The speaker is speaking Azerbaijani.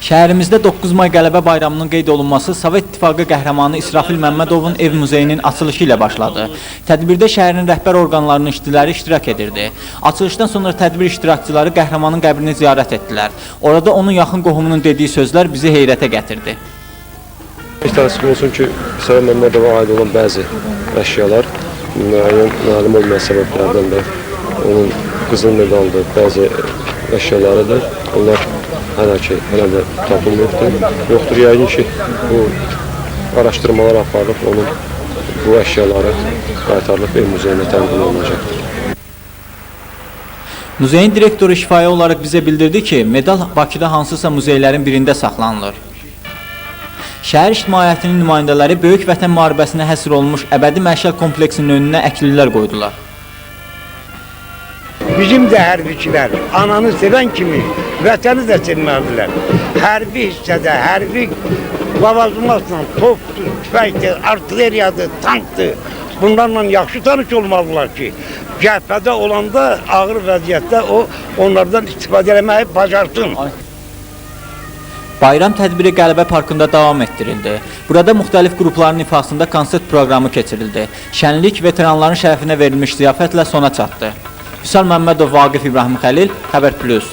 Şəhərimizdə 9 may qələbə bayramının qeyd olunması Sovet İttifaqı qəhrəmanı İsrafil Məmmədovun ev muzeyinin açılışı ilə başladı. Tədbirdə şəhərin rəhbər orqanlarının işçiləri iştirak edirdi. Açılışdan sonra tədbir iştirakçıları qəhrəmanın qəbrini ziyarət etdilər. Orada onun yaxın qohumunun dediyi sözlər bizi heyrətə gətirdi. Təəssüf olsun ki, İsrafil Məmmədova aid olan bəzi əşyalar müəyyən məlum olmayan səbəblərdən də onun qızıl medaldır, bəzi əşyalarıdır. Onlar hələ də tapılmıyordur. Yoxdur, yəqin ki, bu araşdırmalar aparılıb, onun bu əşyaları qaytarılıb ev muzeyinə təqdim olunacaqdır. Muzeyin direktoru şifahi olaraq bizə bildirdi ki, medal Bakıda hansısa muzeylərin birində saxlanılır. Şəhər ictimaiyyətinin nümayəndələri Böyük Vətən müharibəsinə həsr olunmuş əbədi məşəl kompleksinin önünə əklilər qoydular. Bizim də hərbçilər ananı sevən kimi vətəni də sevməlidirlər. Hərbi hissədə, hərbi lavazımatla topdur, tüfəkdir, artilleriyadır, tankdır. Bunlarla yaxşı tanış olmalıdırlar ki, cəbhədə olanda ağır vəziyyətdə onlardan istifadə etməyi bacarsın. Bayram tədbiri Qələbə Parkında davam etdirildi. Burada müxtəlif qrupların ifasında konsert proqramı keçirildi. Şənlik veteranların şərəfinə verilmiş ziyafətlə sona çatdı. Vüsal Məmmədov, Vaqif İbrahim Xəlil, Xəbər Plus.